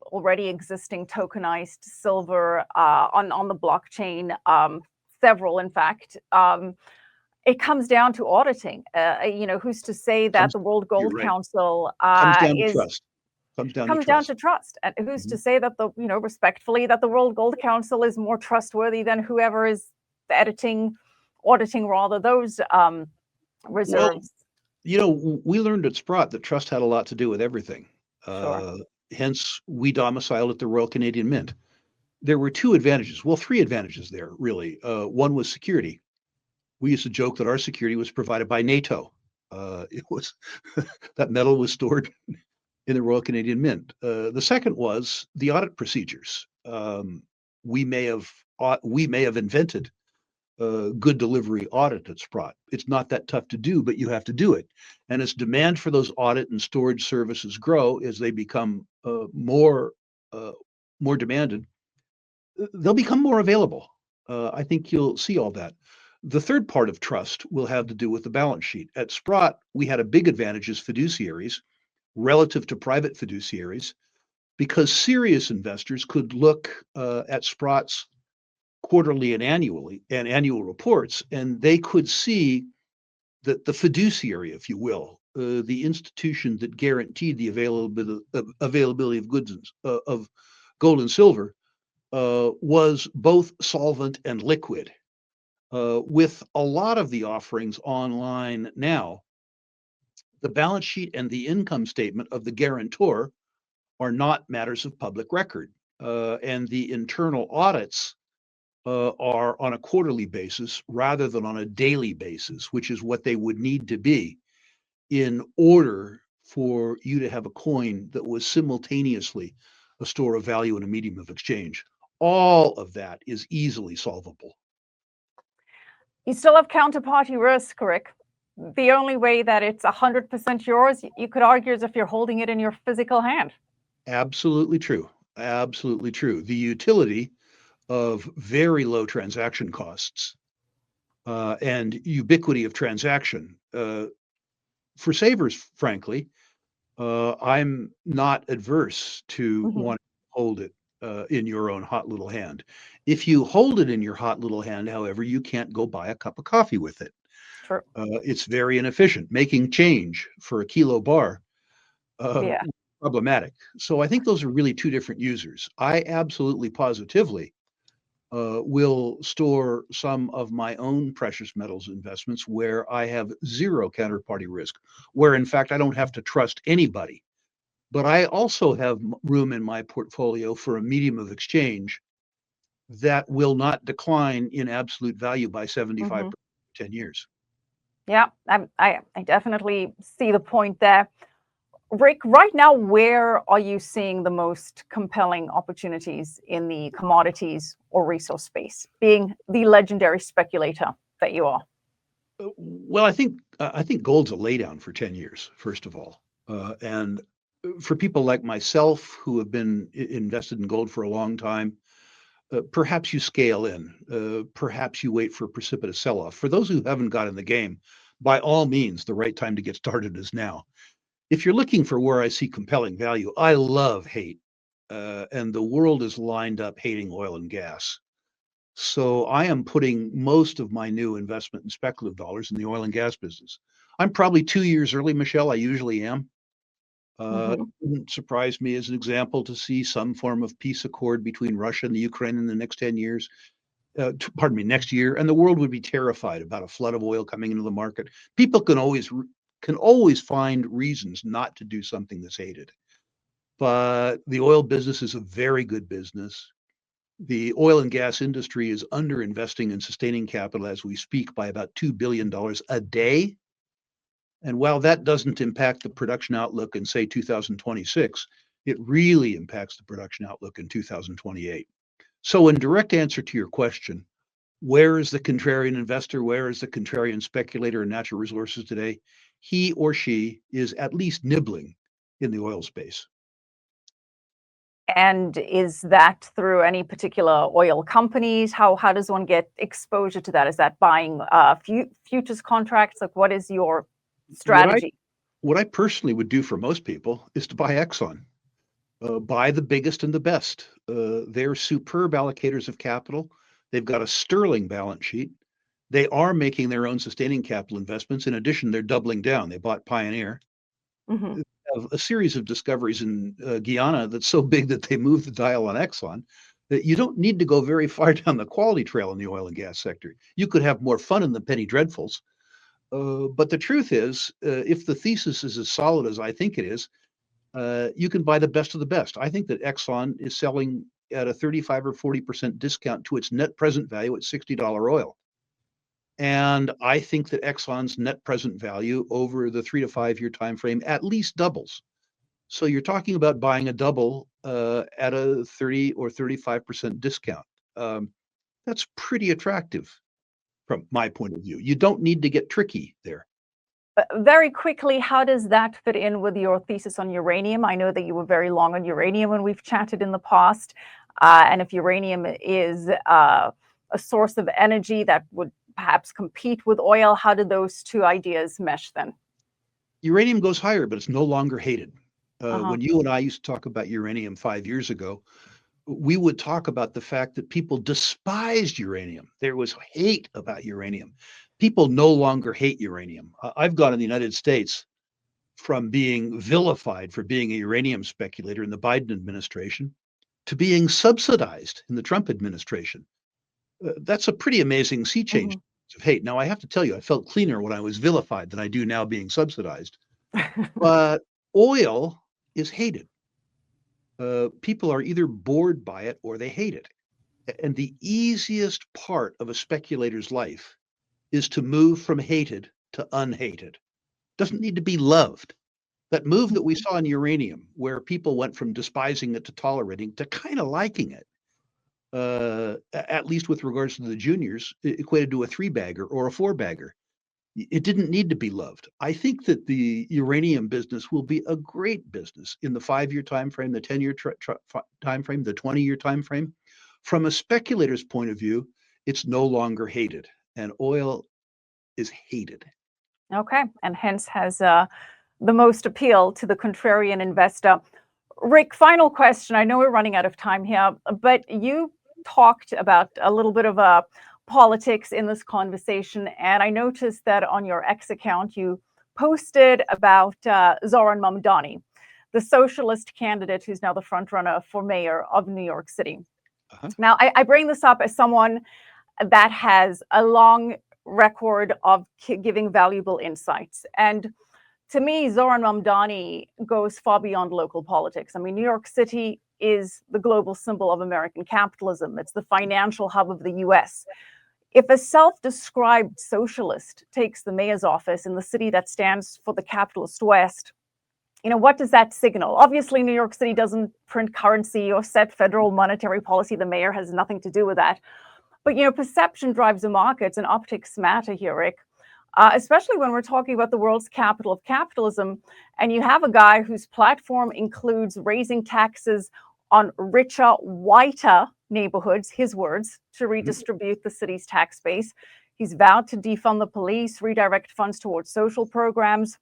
already existing tokenized silver on the blockchain, several, in fact. It comes down to auditing. Who's to say that the World Gold Council comes down to trust. Comes down to trust. And who's to say that respectfully, that the World Gold Council is more trustworthy than whoever is auditing rather those reserves? Well, we learned at Sprott that trust had a lot to do with everything. Sure. Hence, we domiciled at the Royal Canadian Mint. There were 2 advantages. Well, 3 advantages there, really. One was security. We used to joke that our security was provided by NATO. It was that metal was stored in the Royal Canadian Mint. The second was the audit procedures. We may have invented good delivery audit at Sprott. It's not that tough to do, but you have to do it. And as demand for those audit and storage services grow, as they become more demanded, they'll become more available. I think you'll see all that. The third part of trust will have to do with the balance sheet. At Sprott, we had a big advantage as fiduciaries relative to private fiduciaries, because serious investors could look at Sprott's quarterly and annual reports, and they could see that the fiduciary, if you will, the institution that guaranteed the availability of goods of gold and silver, was both solvent and liquid. With a lot of the offerings online now, the balance sheet and the income statement of the guarantor are not matters of public record, and the internal audits are on a quarterly basis rather than on a daily basis, which is what they would need to be in order for you to have a coin that was simultaneously a store of value and a medium of exchange. All of that is easily solvable. You still have counterparty risk, Rick. The only way that it's 100% yours, you could argue, is if you're holding it in your physical hand. Absolutely true. Absolutely true. The utility of very low transaction costs and ubiquity of transaction. For savers, frankly, I'm not adverse to wanting to hold it in your own hot little hand. If you hold it in your hot little hand, however, you can't go buy a cup of coffee with it. True. It's very inefficient. Making change for a kilo bar, problematic. So I think those are really 2 different users. I absolutely positively will store some of my own precious metals investments where I have 0 counterparty risk, where in fact I don't have to trust anybody. But I also have room in my portfolio for a medium of exchange that will not decline in absolute value by 75% in 10 years. Yeah, I definitely see the point there. Rick, right now, where are you seeing the most compelling opportunities in the commodities or resource space, being the legendary speculator that you are? Well, I think gold's a laydown for 10 years, first of all. And for people like myself who have been invested in gold for a long time, perhaps you scale in. Perhaps you wait for a precipitous sell-off. For those who haven't got in the game, by all means, the right time to get started is now. If you're looking for where I see compelling value, I love hate, and the world is lined up hating oil and gas. So I am putting most of my new investment in speculative dollars in the oil and gas business. I'm probably 2 years early, Michelle. I usually am. It Hmm. wouldn't surprise me, as an example, to see some form of peace accord between Russia and the Ukraine in the next 10 years. Pardon me, next year, and the world would be terrified about a flood of oil coming into the market. People can always find reasons not to do something that's hated. But the oil business is a very good business. The oil and gas industry is underinvesting in sustaining capital as we speak by about $2 billion a day. And while that doesn't impact the production outlook in, say, 2026, it really impacts the production outlook in 2028. So, in direct answer to your question, where is the contrarian investor? Where is the contrarian speculator in natural resources today? He or she is at least nibbling in the oil space. And is that through any particular oil companies? How does one get exposure to that? Is that buying futures contracts? Like, what is your What I strategy? what I personally would do for most people is to buy Exxon. Buy the biggest and the best. They're superb allocators of capital. They've got a sterling balance sheet. They are making their own sustaining capital investments. In addition, they're doubling down. They bought Pioneer. Hmm. They have a series of discoveries in Guyana that's so big that they moved the dial on Exxon. That you don't need to go very far down the quality trail in the oil and gas sector. You could have more fun in the penny dreadfuls. But the truth is, if the thesis is as solid as I think it is, you can buy the best of the best. I think that Exxon is selling at a 35 or 40% discount to its net present value at $60 oil. And I think that Exxon's net present value over the 3 to 5 year time frame at least doubles. So you're talking about buying a double at a 30 or 35% discount. That's pretty attractive from my point of view. You don't need to get tricky there. Very quickly, how does that fit in with your thesis on uranium? I know that you were very long on uranium when we've chatted in the past. And if uranium is a source of energy that would perhaps compete with oil, how do those two ideas mesh then? Uranium goes higher, but it's no longer hated. Uh-huh. When you and I used to talk about uranium 5 years ago, we would talk about the fact that people despised uranium. There was hate about uranium. People no longer hate uranium. I've gone in the United States from being vilified for being a uranium speculator in the Biden administration to being subsidized in the Trump administration. That's a pretty amazing sea change Mhm. of hate. Now, I have to tell you, I felt cleaner when I was vilified than I do now being subsidized. But oil is hated. People are either bored by it or they hate it. And the easiest part of a speculator's life is to move from hated to unhated. Doesn't need to be loved. That move that we saw in uranium, where people went from despising it to tolerating to kind of liking it, at least with regards to the juniors, equated to a three bagger or a four bagger. It didn't need to be loved. I think that the uranium business will be a great business in the 5 year time frame, the 10 year time frame, the 20 year time frame. From a speculator's point of view, it's no longer hated, and oil is hated. Okay, and hence has the most appeal to the contrarian investor. Rick, final question. I know we're running out of time here, but you talked about a little bit of politics in this conversation, and I noticed that on your X account you posted about Zoran Mamdani, the socialist candidate who's now the frontrunner for mayor of New York City. Uh-huh. Now, I bring this up as someone that has a long record of giving valuable insights. And to me, Zoran Mamdani goes far beyond local politics. I mean, New York City is the global symbol of American capitalism. It's the financial hub of the US. If a self-described socialist takes the mayor's office in the city that stands for the capitalist West, what does that signal? Obviously, New York City doesn't print currency or set federal monetary policy. The mayor has nothing to do with that. But, perception drives the markets, and optics matter here, Rick. Especially when we're talking about the world's capital of capitalism, and you have a guy whose platform includes raising taxes on richer, whiter neighborhoods, his words, to redistribute the city's tax base. He's vowed to defund the police, redirect funds towards social programs.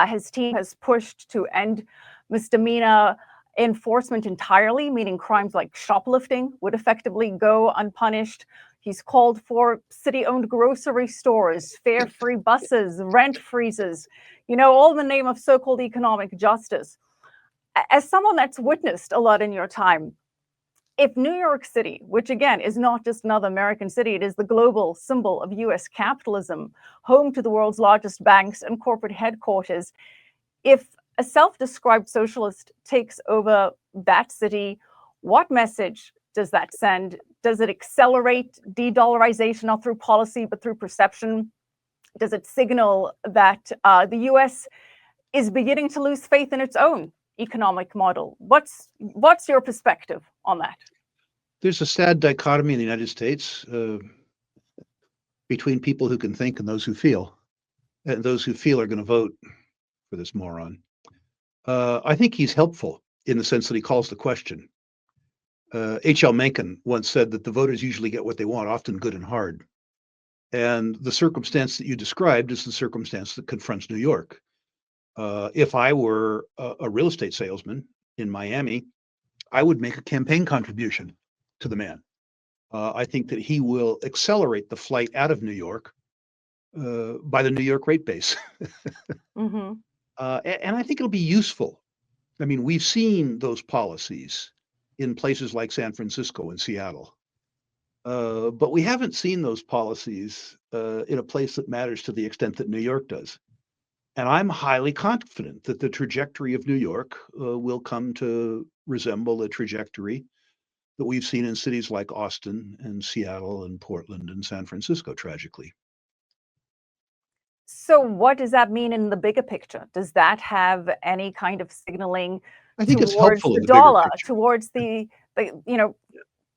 His team has pushed to end misdemeanor enforcement entirely, meaning crimes like shoplifting would effectively go unpunished. He's called for city-owned grocery stores, fare-free buses, rent freezes, all in the name of so-called economic justice. As someone that's witnessed a lot in your time, if New York City, which again is not just another American city, it is the global symbol of US capitalism, home to the world's largest banks and corporate headquarters, if a self-described socialist takes over that city, what message does that send? Does it accelerate de-dollarization, not through policy, but through perception? Does it signal that the US is beginning to lose faith in its own economic model? What's your perspective on that? There's a sad dichotomy in the United States between people who can think and those who feel. And those who feel are going to vote for this moron. I think he's helpful in the sense that he calls the question. H.L. Mencken once said that the voters usually get what they want, often good and hard. And the circumstance that you described is the circumstance that confronts New York. If I were a real estate salesman in Miami, I would make a campaign contribution to the man. I think that he will accelerate the flight out of New York by the New York rate base. And I think it'll be useful. I mean, we've seen those policies in places like San Francisco and Seattle. But we haven't seen those policies in a place that matters to the extent that New York does. And I'm highly confident that the trajectory of New York will come to resemble the trajectory that we've seen in cities like Austin and Seattle and Portland and San Francisco, tragically. So what does that mean in the bigger picture? Does that have any kind of signaling I think it's towards helpful the in the bigger dollar, picture. towards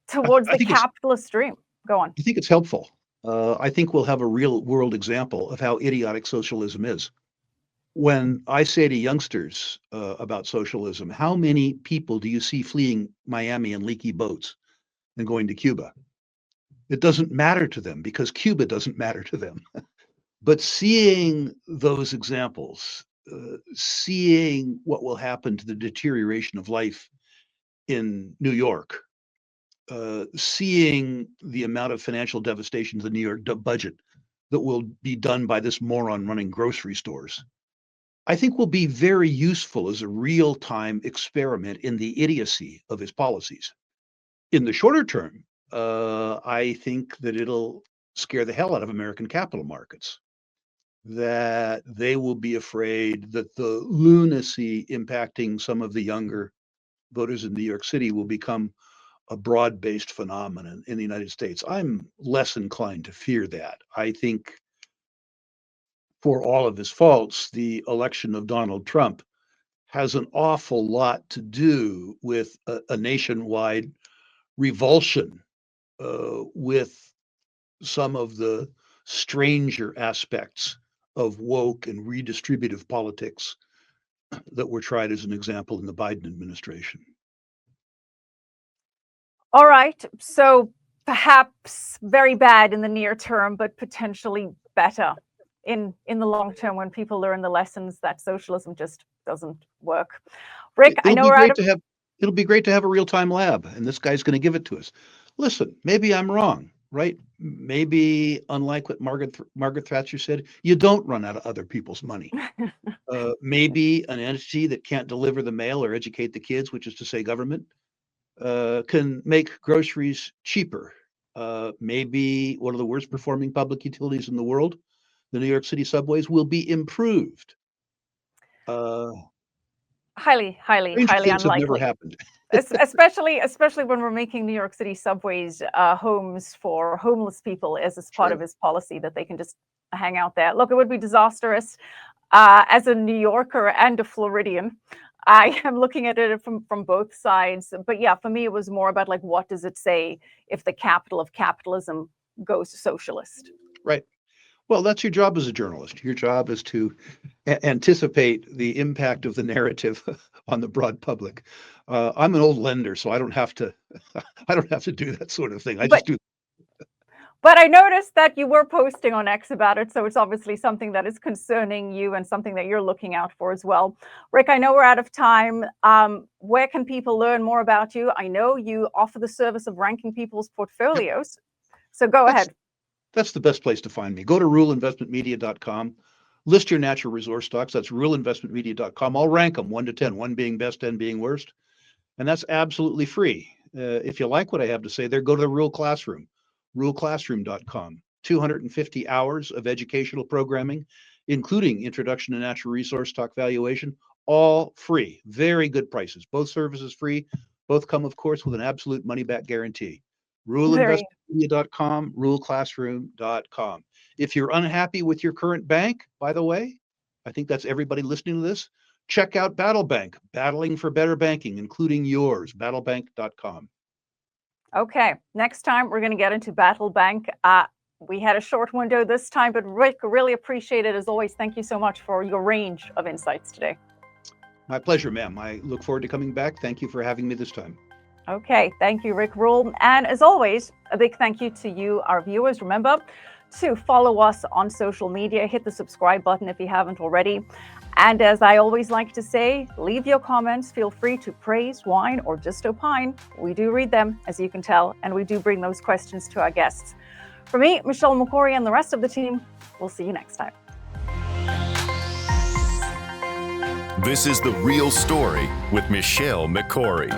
towards the capitalist dream? Go on. I think it's helpful. I think we'll have a real world example of how idiotic socialism is. When I say to youngsters about socialism, how many people do you see fleeing Miami in leaky boats and going to Cuba? It doesn't matter to them because Cuba doesn't matter to them. But seeing those examples, seeing what will happen to the deterioration of life in New York, seeing the amount of financial devastation to the New York budget that will be done by this moron running grocery stores, I think will be very useful as a real-time experiment in the idiocy of his policies. In the shorter term, I think that it'll scare the hell out of American capital markets, that they will be afraid that the lunacy impacting some of the younger voters in New York City will become a broad-based phenomenon in the United States. I'm less inclined to fear that. I think for all of his faults, the election of Donald Trump has an awful lot to do with a nationwide revulsion with some of the stranger aspects of woke and redistributive politics that were tried as an example in the Biden administration. All right. So perhaps very bad in the near term, but potentially better in the long term when people learn the lessons that socialism just doesn't work. Rick, I know we're out of... It'll be great to have a real-time lab, and this guy's going to give it to us. Listen, maybe I'm wrong, right? Maybe, unlike what Margaret Thatcher said, you don't run out of other people's money. Maybe an entity that can't deliver the mail or educate the kids, which is to say government, can make groceries cheaper. Maybe one of the worst performing public utilities in the world, the New York City subways, will be improved. Strange highly things have never unlikely. happened. Especially when we're making New York City subways homes for homeless people as part of Sure. his policy that they can just hang out there. Look, it would be disastrous. As a New Yorker and a Floridian, I am looking at it from both sides. But yeah, for me, it was more about like, what does it say if the capital of capitalism goes socialist? Right. Well, that's your job as a journalist. Your job is to anticipate the impact of the narrative on the broad public. I'm an old lender, so I don't have to. I don't have to do that sort of thing. I just But do. But I noticed that you were posting on X about it, so it's obviously something that is concerning you and something that you're looking out for as well. Rick, I know we're out of time. Where can people learn more about you? I know you offer the service of ranking people's Yep. portfolios, so go That's ahead. that's the best place to find me. Go to ruleinvestmentmedia.com. List your natural resource stocks. That's ruleinvestmentmedia.com. I'll rank them 1 to 10, 1 being best, 10 being worst, and that's absolutely free. If you like what I have to say there, go to the Rule Classroom, ruleclassroom.com. 250 hours of educational programming, including Introduction to Natural Resource Stock Valuation, all free. Very good prices. Both services free. Both come, of course, with an absolute money back guarantee. Very Ruleinvestmentmedia.com, ruleclassroom.com. If you're unhappy with your current bank, by the way, I think that's everybody listening to this, check out Battle Bank, battling for better banking, including yours, battlebank.com. okay. Next time we're going to get into Battle Bank. We had a short window this time, but Rick, really appreciate it as always. Thank you so much for your range of insights today. My pleasure, ma'am. I look forward to coming back. Thank you for having me this time. Okay, thank you, Rick Rule. And as always, a big thank you to you, our viewers. Remember to follow us on social media. Hit the subscribe button if you haven't already. And as I always like to say, leave your comments. Feel free to praise, whine, or just opine. We do read them, as you can tell, and we do bring those questions to our guests. For me, Michelle Makori, and the rest of the team, we'll see you next time. This is The Real Story with Michelle Makori.